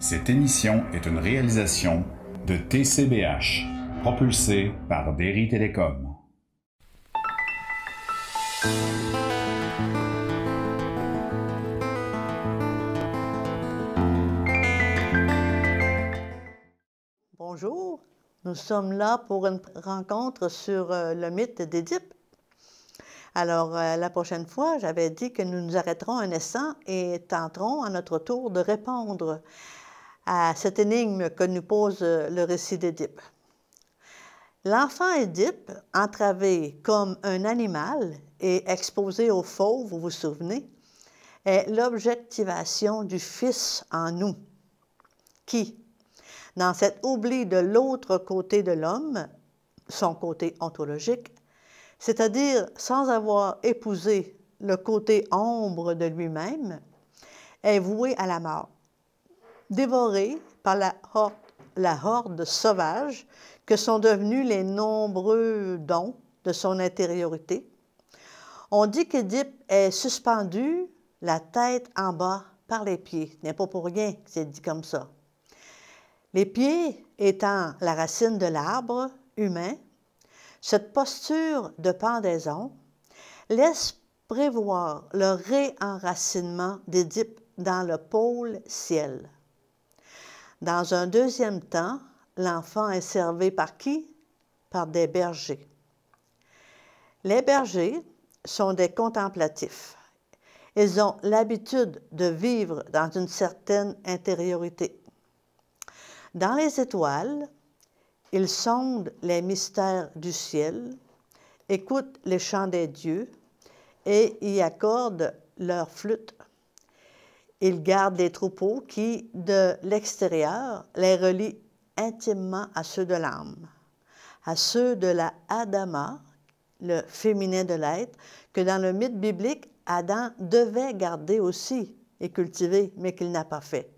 Cette émission est une réalisation de TCBH, propulsée par Derry Télécom. Bonjour, nous sommes là pour une rencontre sur le mythe d'Édipe. Alors, la prochaine fois, j'avais dit que nous nous arrêterons un instant et tenterons à notre tour de répondre à cette énigme que nous pose le récit d'Édipe. L'enfant Édipe, entravé comme un animal et exposé aux fauves, vous vous souvenez, est l'objectivation du Fils en nous, qui, dans cet oubli de l'autre côté de l'homme, son côté ontologique, c'est-à-dire sans avoir épousé le côté ombre de lui-même, est voué à la mort, dévoré par la horde sauvage que sont devenus les nombreux dons de son intériorité. On dit qu'Édipe est suspendu, la tête en bas, par les pieds. Ce n'est pas pour rien que c'est dit comme ça. Les pieds étant la racine de l'arbre humain, cette posture de pendaison laisse prévoir le réenracinement d'Édipe dans le pôle ciel. Dans un deuxième temps, l'enfant est servi par qui? Par des bergers. Les bergers sont des contemplatifs. Ils ont l'habitude de vivre dans une certaine intériorité. Dans les étoiles, ils sondent les mystères du ciel, écoutent les chants des dieux et y accordent leur flûte. Ils gardent des troupeaux qui, de l'extérieur, les relient intimement à ceux de l'âme, à ceux de la Adama, le féminin de l'être, que dans le mythe biblique, Adam devait garder aussi et cultiver, mais qu'il n'a pas fait.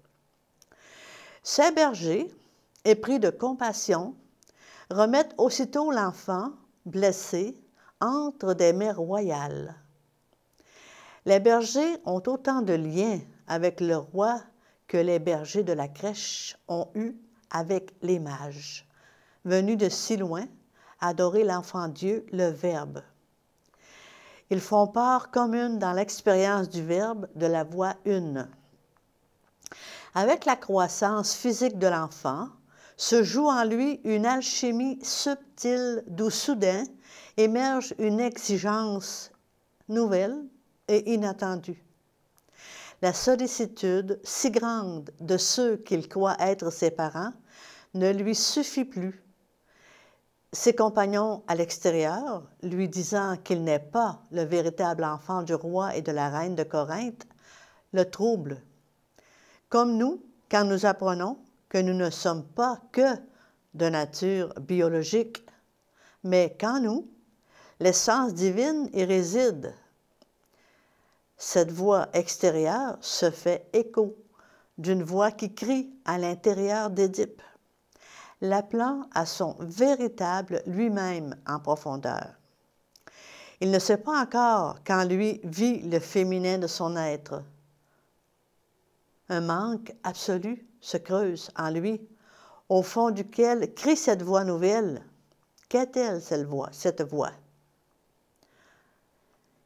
Ces bergers, épris de compassion, remettent aussitôt l'enfant, blessé, entre des mains royales. Les bergers ont autant de liens avec le roi que les bergers de la crèche ont eu avec les mages, venus de si loin adorer l'enfant Dieu, le Verbe. Ils font part commune dans l'expérience du Verbe de la voix une. Avec la croissance physique de l'enfant, se joue en lui une alchimie subtile d'où soudain émerge une exigence nouvelle et inattendue. La sollicitude si grande de ceux qu'il croit être ses parents ne lui suffit plus. Ses compagnons à l'extérieur, lui disant qu'il n'est pas le véritable enfant du roi et de la reine de Corinthe, le troublent. Comme nous, quand nous apprenons que nous ne sommes pas que de nature biologique, mais qu'en nous, l'essence divine y réside. Cette voix extérieure se fait écho d'une voix qui crie à l'intérieur d'Édipe, l'appelant à son véritable lui-même en profondeur. Il ne sait pas encore qu'en lui vit le féminin de son être. Un manque absolu se creuse en lui, au fond duquel crie cette voix nouvelle. Qu'est-elle, cette voix?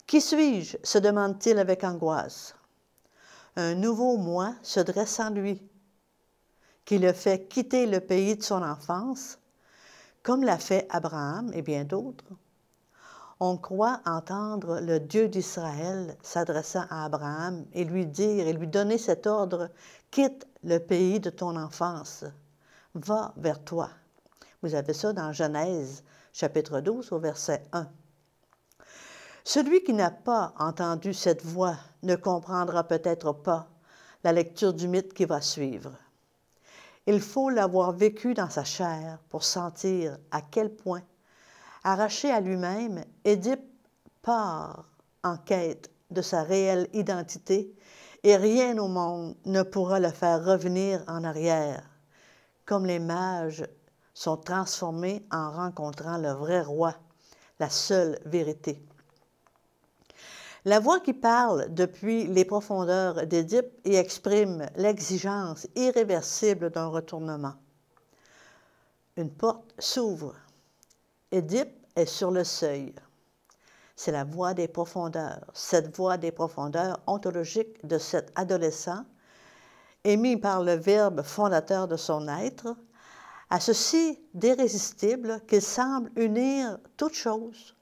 Qui suis-je? Se demande-t-il avec angoisse. Un nouveau moi se dresse en lui, qui le fait quitter le pays de son enfance, comme l'a fait Abraham et bien d'autres. On croit entendre le Dieu d'Israël s'adressant à Abraham et lui dire et lui donner cet ordre: quitte le pays de ton enfance, va vers toi. Vous avez ça dans Genèse, chapitre 12, au verset 1. Celui qui n'a pas entendu cette voix ne comprendra peut-être pas la lecture du mythe qui va suivre. Il faut l'avoir vécu dans sa chair pour sentir à quel point, arraché à lui-même, Édipe part en quête de sa réelle identité et rien au monde ne pourra le faire revenir en arrière, comme les mages sont transformés en rencontrant le vrai roi, la seule vérité. La voix qui parle depuis les profondeurs d'Édipe y exprime l'exigence irréversible d'un retournement. Une porte s'ouvre. Édipe est sur le seuil. C'est la voix des profondeurs, cette voix des profondeurs ontologiques de cet adolescent, émis par le Verbe fondateur de son être, à ceci d'irrésistible qu'il semble unir toutes choses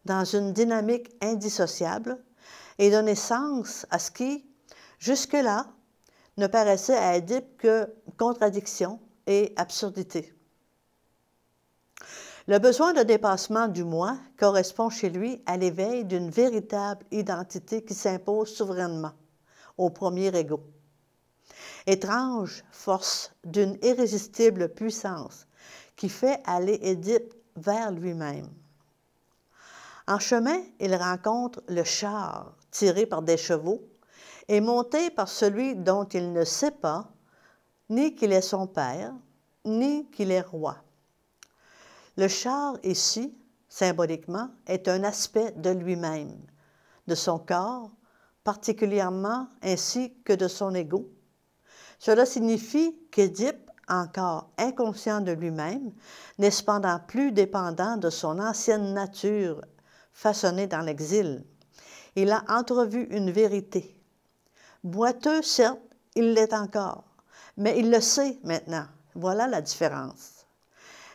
dans une dynamique indissociable et donner sens à ce qui, jusque-là, ne paraissait à Édipe que contradiction et absurdité. Le besoin de dépassement du moi correspond chez lui à l'éveil d'une véritable identité qui s'impose souverainement au premier ego. Étrange force d'une irrésistible puissance qui fait aller Édipe vers lui-même. En chemin, il rencontre le char tiré par des chevaux et monté par celui dont il ne sait pas ni qu'il est son père, ni qu'il est roi. Le char ici, symboliquement, est un aspect de lui-même, de son corps, particulièrement ainsi que de son ego. Cela signifie qu'Édipe, encore inconscient de lui-même, n'est cependant plus dépendant de son ancienne nature façonnée dans l'exil. Il a entrevu une vérité. Boiteux, certes, il l'est encore, mais il le sait maintenant. Voilà la différence.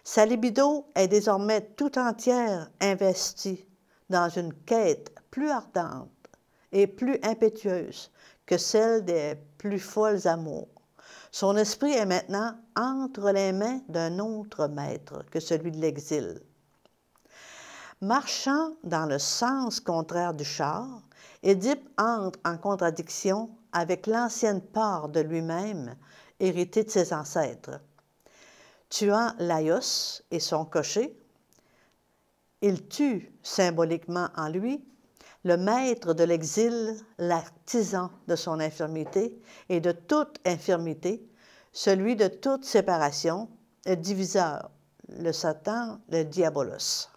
Sa libido est désormais tout entière investie dans une quête plus ardente et plus impétueuse que celle des plus folles amours. Son esprit est maintenant entre les mains d'un autre maître que celui de l'exil. Marchant dans le sens contraire du char, Édipe entre en contradiction avec l'ancienne part de lui-même héritée de ses ancêtres. Tuant Laios et son cocher, il tue symboliquement en lui le maître de l'exil, l'artisan de son infirmité et de toute infirmité, celui de toute séparation, le diviseur, le Satan, le diabolos.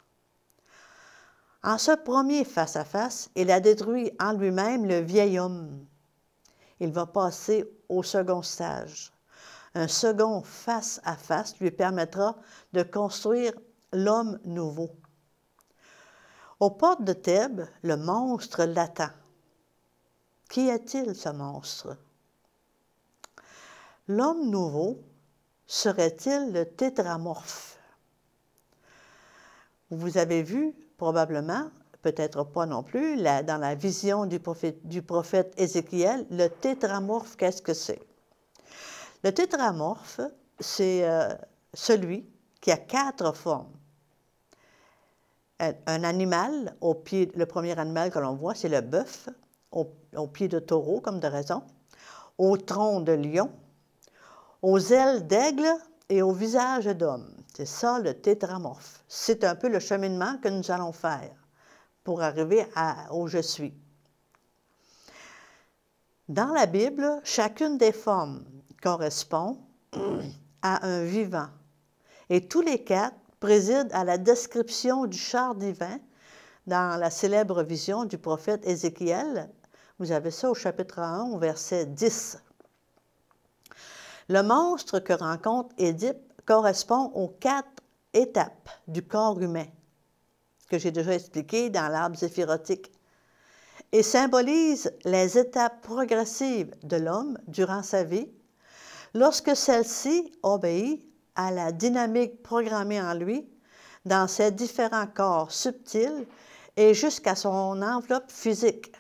En ce premier face-à-face, il a détruit en lui-même le vieil homme. Il va passer au second stage. Un second face-à-face lui permettra de construire l'homme nouveau. Aux portes de Thèbes, le monstre l'attend. Qui est-il, ce monstre? L'homme nouveau serait-il le tétramorphe? Vous avez vu, probablement, peut-être pas non plus, dans la vision du prophète Ézéchiel, le tétramorphe, qu'est-ce que c'est? Le tétramorphe, c'est celui qui a 4 formes. Un animal, le premier animal que l'on voit, c'est le bœuf, au pied de taureau, comme de raison, au tronc de lion, aux ailes d'aigle et au visage d'homme. C'est ça, le tétramorphe. C'est un peu le cheminement que nous allons faire pour arriver au « je suis ». Dans la Bible, chacune des formes correspond à un vivant. Et tous les 4 président à la description du char divin dans la célèbre vision du prophète Ézéchiel. Vous avez ça au chapitre 1, au verset 10. Le monstre que rencontre Édipe correspond aux 4 étapes du corps humain, que j'ai déjà expliqué dans l'arbre zéphirotique, et symbolise les étapes progressives de l'homme durant sa vie, lorsque celle-ci obéit à la dynamique programmée en lui dans ses différents corps subtils et jusqu'à son enveloppe physique.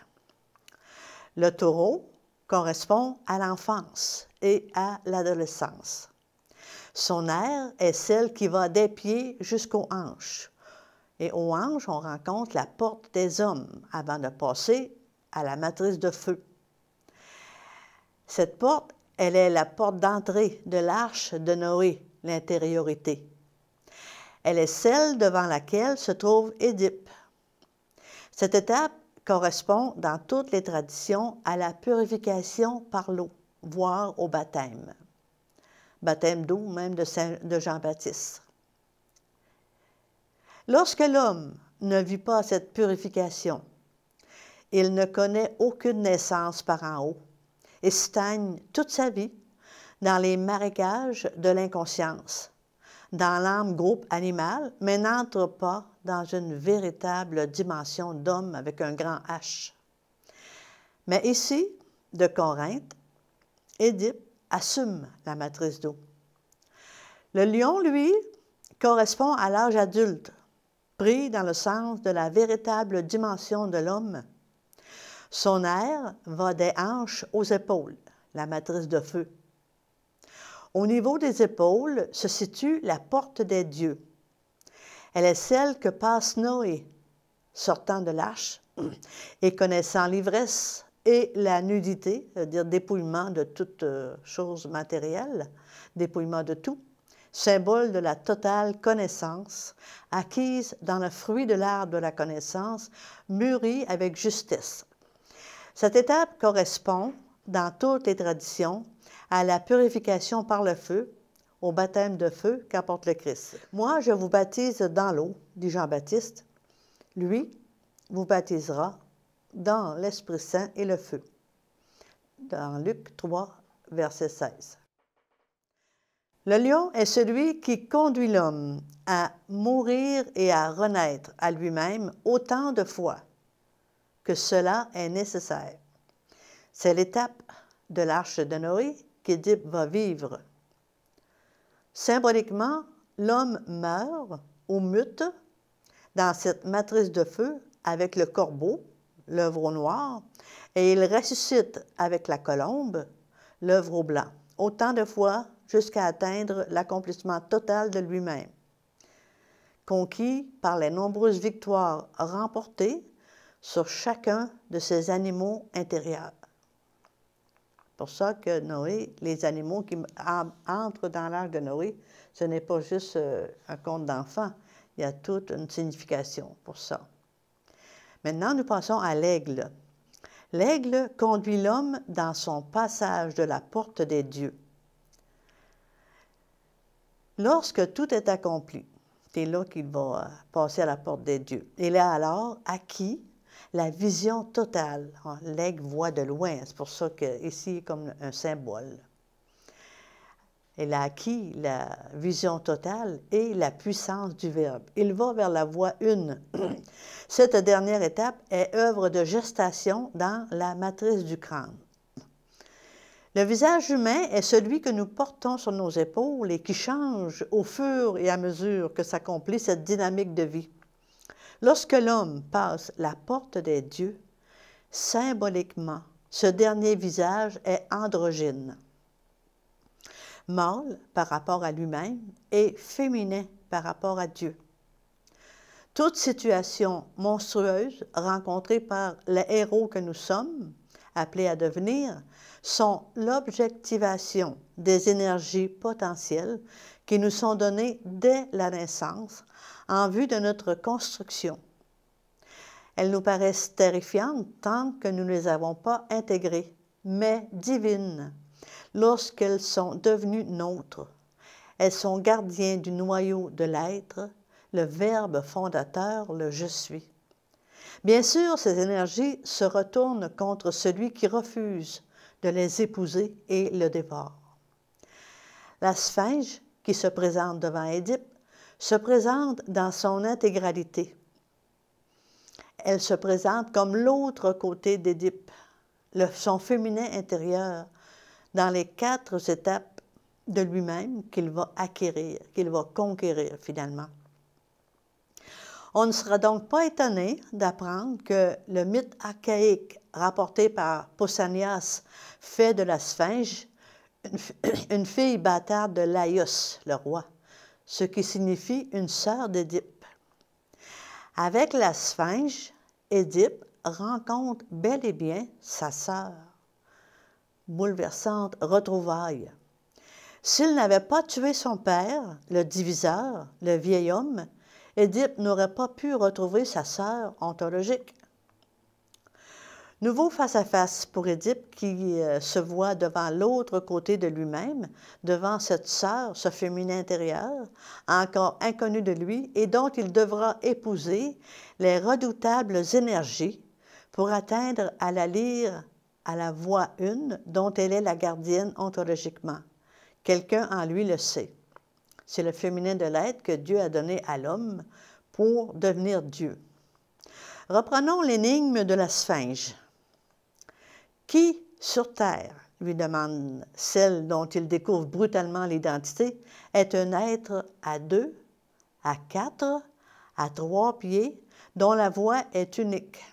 Le taureau correspond à l'enfance et à l'adolescence. Son aire est celle qui va des pieds jusqu'aux hanches. Et aux hanches, on rencontre la porte des hommes avant de passer à la matrice de feu. Cette porte, elle est la porte d'entrée de l'arche de Noé, l'intériorité. Elle est celle devant laquelle se trouve Édipe. Cette étape correspond dans toutes les traditions à la purification par l'eau, voire au baptême. Baptême d'eau même de Jean-Baptiste. Lorsque l'homme ne vit pas cette purification, Il ne connaît aucune naissance par en haut et stagne toute sa vie dans les marécages de l'inconscience, dans l'âme groupe animal, mais n'entre pas dans une véritable dimension d'homme avec un grand H. Mais ici, de Corinthe, Édipe assume la matrice d'eau. Le lion, lui, correspond à l'âge adulte, pris dans le sens de la véritable dimension de l'homme. Son air va des hanches aux épaules, la matrice de feu. Au niveau des épaules se situe la porte des dieux. Elle est celle que passe Noé, sortant de l'arche et connaissant l'ivresse et la nudité, c'est-à-dire dépouillement de toute chose matérielle, dépouillement de tout, symbole de la totale connaissance, acquise dans le fruit de l'arbre de la connaissance, mûrie avec justesse. Cette étape correspond, dans toutes les traditions, à la purification par le feu, au baptême de feu qu'apporte le Christ. Moi, je vous baptise dans l'eau, dit Jean-Baptiste. Lui vous baptisera dans l'Esprit Saint et le feu. Dans Luc 3, verset 16. Le lion est celui qui conduit l'homme à mourir et à renaître à lui-même autant de fois que cela est nécessaire. C'est l'étape de l'arche de Noé qu'Édipe va vivre. Symboliquement, l'homme meurt ou mute dans cette matrice de feu avec le corbeau, l'œuvre au noir, et il ressuscite avec la colombe, l'œuvre au blanc, autant de fois jusqu'à atteindre l'accomplissement total de lui-même, conquis par les nombreuses victoires remportées sur chacun de ces animaux intérieurs. C'est pour ça que Noé, les animaux qui entrent dans l'âge de Noé, ce n'est pas juste un conte d'enfant, il y a toute une signification pour ça. Maintenant, nous passons à l'aigle. L'aigle conduit l'homme dans son passage de la porte des dieux. Lorsque tout est accompli, c'est là qu'il va passer à la porte des dieux. Il a alors acquis la vision totale. L'aigle voit de loin, c'est pour ça qu'ici, c'est comme un symbole. Il a acquis la vision totale et la puissance du Verbe. Il va vers la voie une. Cette dernière étape est œuvre de gestation dans la matrice du crâne. Le visage humain est celui que nous portons sur nos épaules et qui change au fur et à mesure que s'accomplit cette dynamique de vie. Lorsque l'homme passe la porte des dieux, symboliquement, ce dernier visage est androgyne. Mâle par rapport à lui-même et féminin par rapport à Dieu. Toute situation monstrueuse rencontrée par les héros que nous sommes, appelés à devenir, sont l'objectivation des énergies potentielles qui nous sont données dès la naissance en vue de notre construction. Elles nous paraissent terrifiantes tant que nous ne les avons pas intégrées, mais divines lorsqu'elles sont devenues nôtres. Elles sont gardiens du noyau de l'être, le Verbe fondateur, le « Je suis ». Bien sûr, ces énergies se retournent contre celui qui refuse de les épouser et le dévore. La Sphinge, qui se présente devant Édipe, se présente dans son intégralité. Elle se présente comme l'autre côté d'Édipe, son féminin intérieur, dans les 4 étapes de lui-même qu'il va acquérir, qu'il va conquérir finalement. On ne sera donc pas étonné d'apprendre que le mythe archaïque rapporté par Pausanias fait de la Sphinge une fille bâtarde de Laïos, le roi, ce qui signifie une sœur d'Édipe. Avec la Sphinge, Édipe rencontre bel et bien sa sœur. Bouleversante retrouvaille. S'il n'avait pas tué son père, le diviseur, le vieil homme, Édipe n'aurait pas pu retrouver sa sœur ontologique. Nouveau face-à-face pour Édipe qui se voit devant l'autre côté de lui-même, devant cette sœur, ce féminin intérieur, encore inconnu de lui et dont il devra épouser les redoutables énergies pour atteindre à la lyre à la voix une dont elle est la gardienne ontologiquement. Quelqu'un en lui le sait. C'est le féminin de l'être que Dieu a donné à l'homme pour devenir Dieu. Reprenons l'énigme de la Sphinge. Qui, sur Terre, lui demande celle dont il découvre brutalement l'identité, est un être à 2, à 4, à 3 pieds, dont la voix est unique.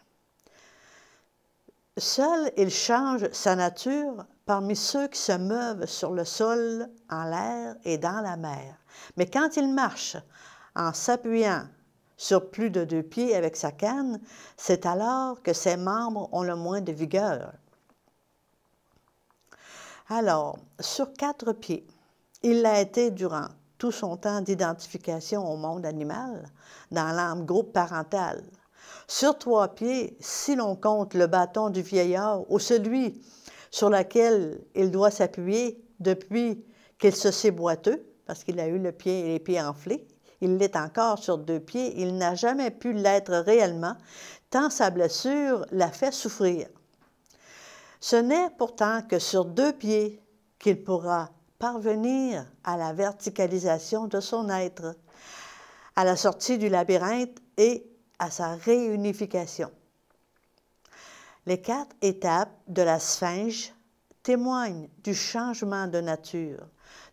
Seul, il change sa nature parmi ceux qui se meuvent sur le sol, en l'air et dans la mer. Mais quand il marche en s'appuyant sur plus de 2 pieds avec sa canne, c'est alors que ses membres ont le moins de vigueur. Alors, sur 4 pieds, il l'a été durant tout son temps d'identification au monde animal, dans l'âme groupe parental. Sur 3 pieds, si l'on compte le bâton du vieillard ou celui sur lequel il doit s'appuyer depuis qu'il se sait boiteux, parce qu'il a eu les pieds enflés, il l'est encore sur 2 pieds, il n'a jamais pu l'être réellement, tant sa blessure l'a fait souffrir. Ce n'est pourtant que sur 2 pieds qu'il pourra parvenir à la verticalisation de son être, à la sortie du labyrinthe et à sa réunification. Les 4 étapes de la Sphinge témoignent du changement de nature,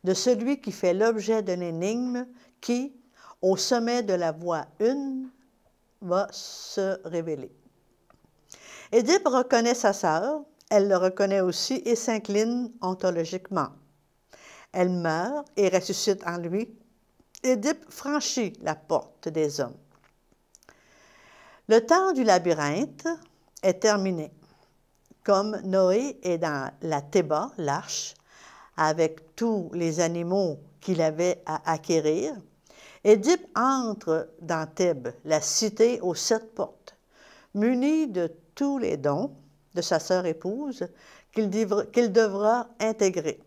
de celui qui fait l'objet d'une énigme qui, au sommet de la voie une, va se révéler. Édipe reconnaît sa sœur, elle le reconnaît aussi et s'incline ontologiquement. Elle meurt et ressuscite en lui. Édipe franchit la porte des hommes. Le temps du labyrinthe est terminé. Comme Noé est dans la Théba, l'arche, avec tous les animaux qu'il avait à acquérir, Édipe entre dans Thèbes, la cité aux 7 portes, muni de tous les dons de sa sœur épouse qu'il devra intégrer.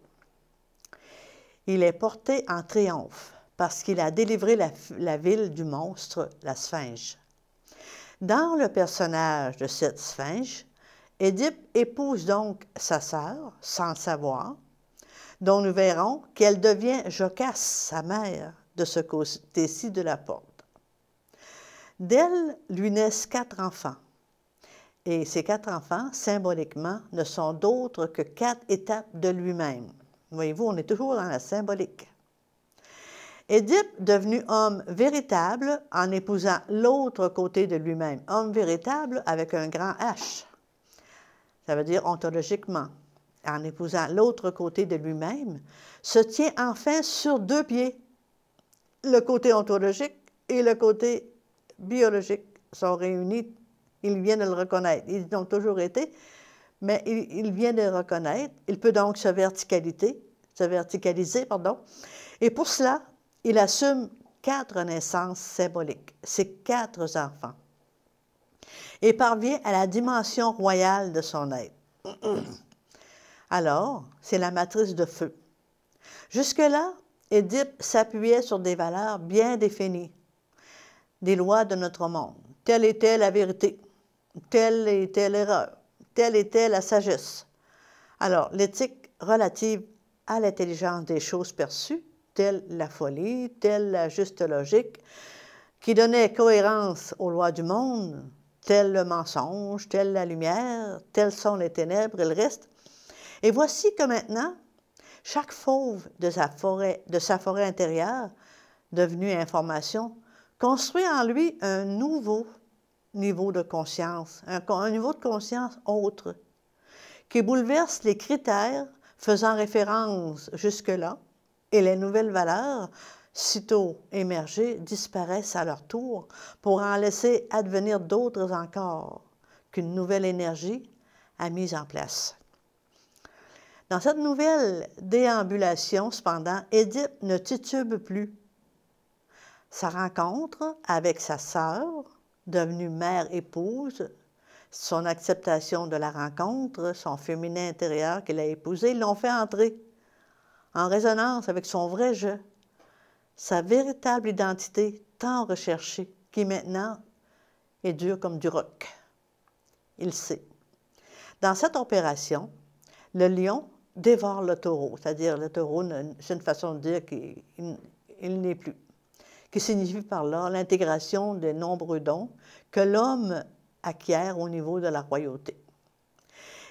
Il est porté en triomphe parce qu'il a délivré la ville du monstre, la Sphinge. Dans le personnage de cette Sphinge, Édipe épouse donc sa sœur, sans le savoir, dont nous verrons qu'elle devient Jocaste, sa mère, de ce côté-ci de la porte. D'elle lui naissent 4 enfants. Et ces 4 enfants, symboliquement, ne sont d'autres que 4 étapes de lui-même. Voyez-vous, on est toujours dans la symbolique. Édipe, devenu homme véritable en épousant l'autre côté de lui-même, homme véritable avec un grand H, ça veut dire ontologiquement, en épousant l'autre côté de lui-même, se tient enfin sur 2 pieds. Le côté ontologique et le côté biologique sont réunis. Il vient de le reconnaître. Ils ont toujours été, mais il vient de le reconnaître. Il peut donc se verticaliser, Et pour cela, il assume 4 naissances symboliques, ses 4 enfants, et parvient à la dimension royale de son être. Alors, c'est la matrice de feu. Jusque-là, Édipe s'appuyait sur des valeurs bien définies, des lois de notre monde. Telle était la vérité, telle était l'erreur, telle était la sagesse. Alors, l'éthique relative à l'intelligence des choses perçues, telle la folie, telle la juste logique, qui donnait cohérence aux lois du monde, tel le mensonge, telle la lumière, telles sont les ténèbres et le reste. Et voici que maintenant, chaque fauve de sa forêt intérieure, devenue information, construit en lui un nouveau niveau de conscience, un niveau de conscience autre, qui bouleverse les critères faisant référence jusque-là, et les nouvelles valeurs, sitôt émergées, disparaissent à leur tour pour en laisser advenir d'autres encore qu'une nouvelle énergie a mise en place. Dans cette nouvelle déambulation, cependant, Édipe ne titube plus. Sa rencontre avec sa sœur, devenue mère-épouse, son acceptation de la rencontre, son féminin intérieur qu'il a épousé, l'ont fait entrer en résonance avec son vrai je, sa véritable identité tant recherchée, qui maintenant est dure comme du roc. il sait. Dans cette opération, le lion dévore le taureau, c'est-à-dire le taureau, c'est une façon de dire qu'il n'est plus, qui signifie par là l'intégration des nombreux dons que l'homme acquiert au niveau de la royauté.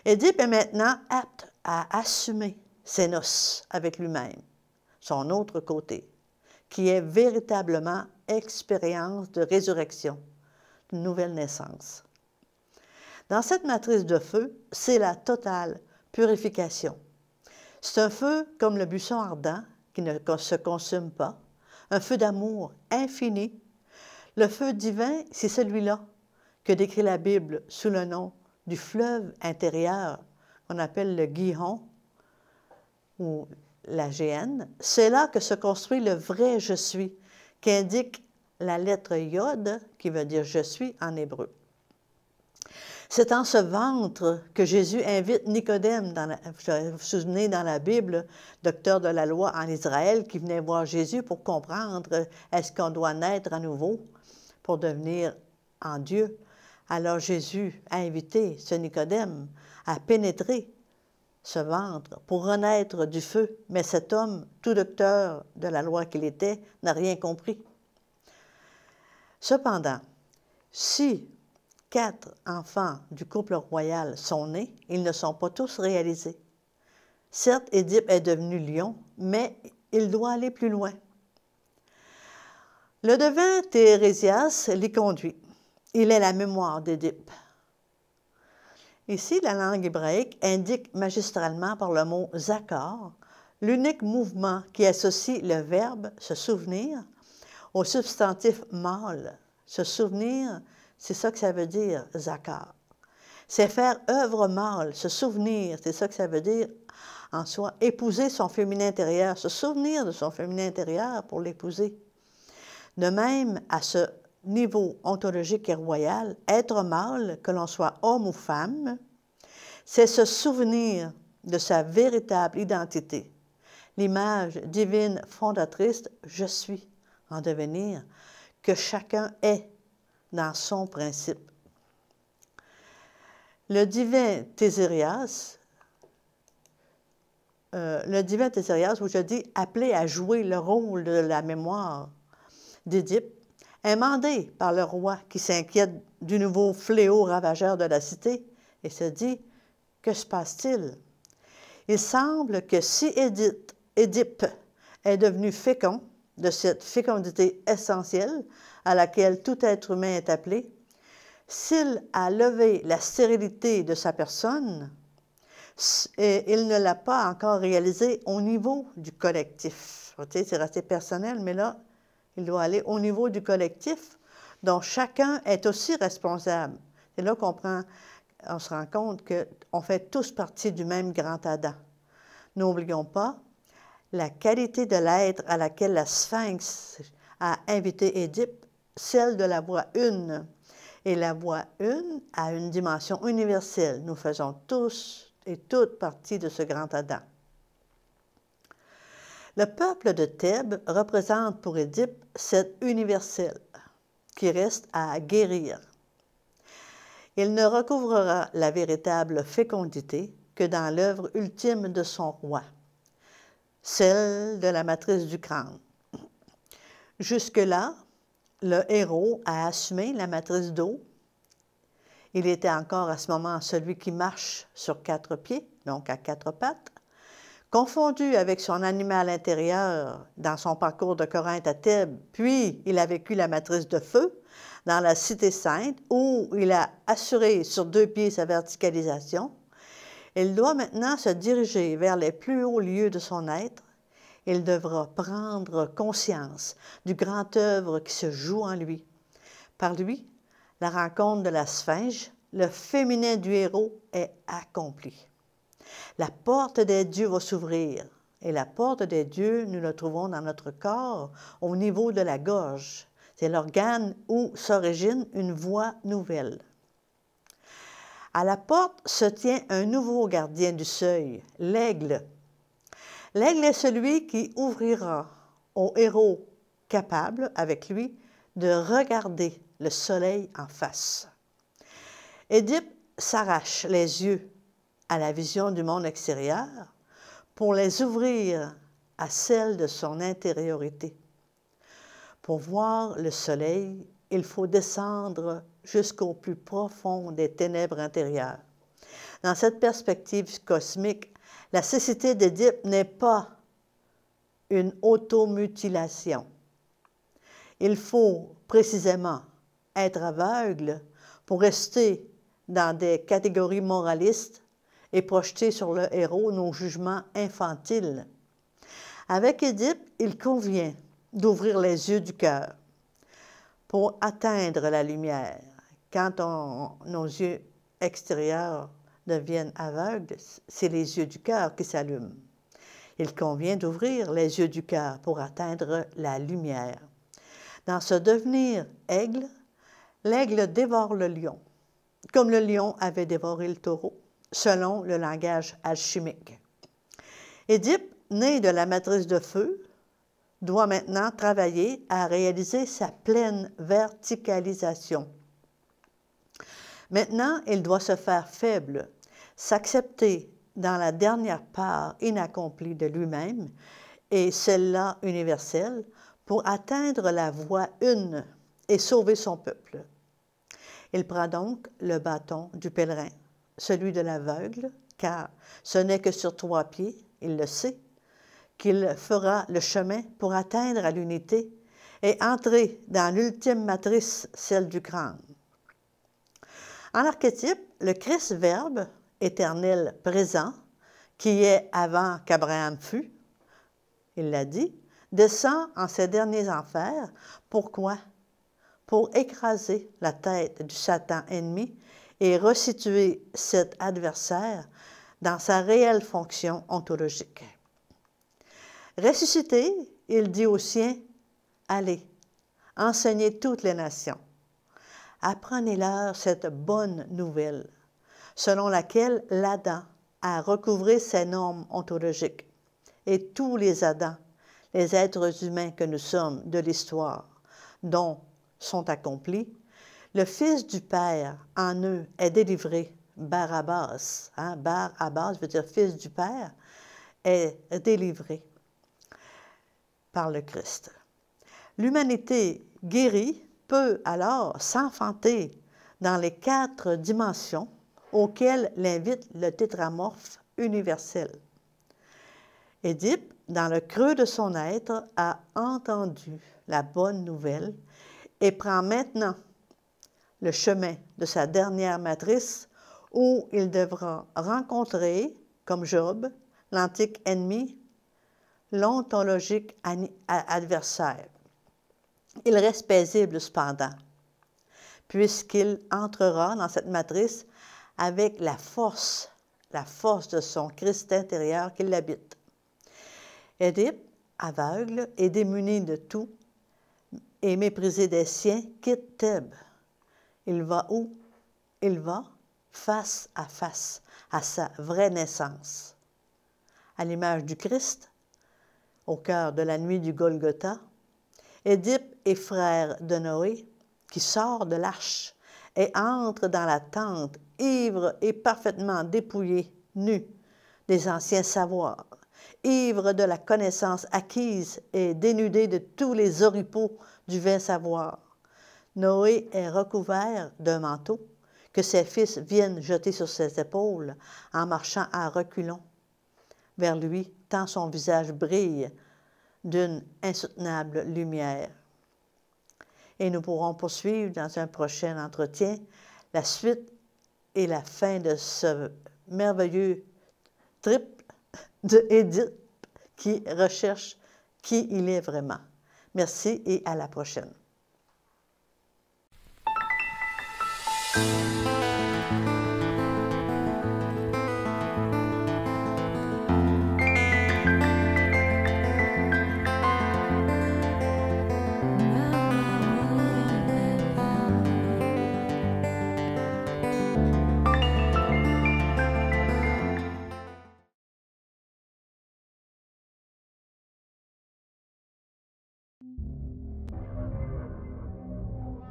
Édipe est maintenant apte à assumer ses noces avec lui-même, son autre côté, qui est véritablement expérience de résurrection, de nouvelle naissance. Dans cette matrice de feu, c'est la totale purification. C'est un feu comme le buisson ardent qui ne se consume pas, un feu d'amour infini. Le feu divin, c'est celui-là que décrit la Bible sous le nom du fleuve intérieur qu'on appelle le Gihon ou la Géhenne. C'est là que se construit le vrai « je suis » qui indique la lettre Yod, qui veut dire « je suis » en hébreu. C'est en ce ventre que Jésus invite Nicodème, vous vous souvenez dans la Bible, docteur de la loi en Israël, qui venait voir Jésus pour comprendre est-ce qu'on doit naître à nouveau pour devenir en Dieu. Alors Jésus a invité ce Nicodème à pénétrer ce ventre pour renaître du feu. Mais cet homme, tout docteur de la loi qu'il était, n'a rien compris. Cependant, si 4 enfants du couple royal sont nés, ils ne sont pas tous réalisés. Certes, Édipe est devenu lion, mais il doit aller plus loin. Le devin Térésias l'y conduit. Il est la mémoire d'Édipe. Ici, la langue hébraïque indique magistralement par le mot « zakar » l'unique mouvement qui associe le verbe « se souvenir » au substantif mâle. Se souvenir, c'est ça que ça veut dire, zakar. C'est faire œuvre mâle, se souvenir, c'est ça que ça veut dire en soi. Épouser son féminin intérieur, se souvenir de son féminin intérieur pour l'épouser. De même, à ce niveau ontologique et royal, être mâle, que l'on soit homme ou femme, c'est se souvenir de sa véritable identité, l'image divine fondatrice « je suis » en devenir, que chacun est dans son principe. Le divin Tézérias, où je dis appelé à jouer le rôle de la mémoire d'Édipe, est mandé par le roi qui s'inquiète du nouveau fléau ravageur de la cité et se dit « Que se passe-t-il? » Il semble que si Édipe est devenu fécond, de cette fécondité essentielle à laquelle tout être humain est appelé, s'il a levé la stérilité de sa personne, et il ne l'a pas encore réalisé au niveau du collectif. C'est resté personnel, mais là, il doit aller au niveau du collectif, dont chacun est aussi responsable. C'est là qu'on se rend compte qu'on fait tous partie du même grand Adam. N'oublions pas la qualité de l'être à laquelle la Sphinx a invité Édipe, celle de la voix une. Et la voix une a une dimension universelle. Nous faisons tous et toutes partie de ce grand Adam. Le peuple de Thèbes représente pour Édipe cet universel qui reste à guérir. Il ne recouvrera la véritable fécondité que dans l'œuvre ultime de son roi, celle de la matrice du crâne. Jusque-là, le héros a assumé la matrice d'eau. Il était encore à ce moment celui qui marche sur 4 pieds, donc à 4 pattes, confondu avec son animal intérieur dans son parcours de Corinthe à Thèbes, puis il a vécu la matrice de feu dans la Cité sainte, où il a assuré sur 2 pieds sa verticalisation. Il doit maintenant se diriger vers les plus hauts lieux de son être. Il devra prendre conscience du grand œuvre qui se joue en lui. Par lui, la rencontre de la Sphinge, le féminin du héros, est accomplie. La porte des dieux va s'ouvrir. Et la porte des dieux, nous la trouvons dans notre corps, au niveau de la gorge. C'est l'organe où s'origine une voix nouvelle. À la porte se tient un nouveau gardien du seuil, l'aigle. L'aigle est celui qui ouvrira au héros capable, avec lui, de regarder le soleil en face. Édipe s'arrache les yeux à la vision du monde extérieur pour les ouvrir à celle de son intériorité. Pour voir le soleil, il faut descendre jusqu'au plus profond des ténèbres intérieures. Dans cette perspective cosmique, la cécité d'Édipe n'est pas une automutilation. Il faut précisément être aveugle pour rester dans des catégories moralistes et projeter sur le héros nos jugements infantiles. Avec Édipe, il convient d'ouvrir les yeux du cœur pour atteindre la lumière. Quand nos yeux extérieurs deviennent aveugles, c'est les yeux du cœur qui s'allument. Il convient d'ouvrir les yeux du cœur pour atteindre la lumière. Dans ce devenir aigle, l'aigle dévore le lion, comme le lion avait dévoré le taureau, selon le langage alchimique. Édipe, né de la matrice de feu, doit maintenant travailler à réaliser sa pleine verticalisation. Maintenant, il doit se faire faible, s'accepter dans la dernière part inaccomplie de lui-même et celle-là universelle pour atteindre la voie une et sauver son peuple. Il prend donc le bâton du pèlerin, celui de l'aveugle, car ce n'est que sur 3 pieds, il le sait, qu'il fera le chemin pour atteindre à l'unité et entrer dans l'ultime matrice, celle du crâne. En archétype, le Christ-Verbe, éternel présent, qui est avant qu'Abraham fût, il l'a dit, descend en ces derniers enfers. Pourquoi? Pour écraser la tête du Satan ennemi et resituer cet adversaire dans sa réelle fonction ontologique. Ressuscité, il dit aux siens, « Allez, enseignez toutes les nations. Apprenez-leur cette bonne nouvelle, selon laquelle l'Adam a recouvré ses normes ontologiques, et tous les Adams, les êtres humains que nous sommes de l'histoire, dont sont accomplis, le Fils du Père en eux est délivré, Barabbas, Bar-Abbas veut dire Fils du Père, est délivré par le Christ. L'humanité guérie peut alors s'enfanter dans les 4 dimensions auxquelles l'invite le tétramorphe universel. Édipe, dans le creux de son être, a entendu la bonne nouvelle et prend maintenant le chemin de sa dernière matrice où il devra rencontrer, comme Job, l'antique ennemi, l'ontologique adversaire. Il reste paisible cependant, puisqu'il entrera dans cette matrice avec la force de son Christ intérieur qui l'habite. Édipe, aveugle et démuni de tout, et méprisé des siens, quitte Thèbes. Il va où? Il va face à sa vraie naissance. À l'image du Christ, au cœur de la nuit du Golgotha, Édipe est frère de Noé, qui sort de l'arche et entre dans la tente, ivre et parfaitement dépouillé, nu, des anciens savoirs, ivre de la connaissance acquise et dénudé de tous les oripeaux du vain savoir. Noé est recouvert d'un manteau que ses fils viennent jeter sur ses épaules en marchant à reculons vers lui, tant son visage brille d'une insoutenable lumière. Et nous pourrons poursuivre dans un prochain entretien la suite et la fin de ce merveilleux trip d'Édipe qui recherche qui il est vraiment. Merci et à la prochaine.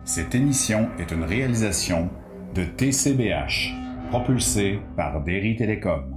Cette émission est une réalisation de TCBH, propulsé par Derry Télécom.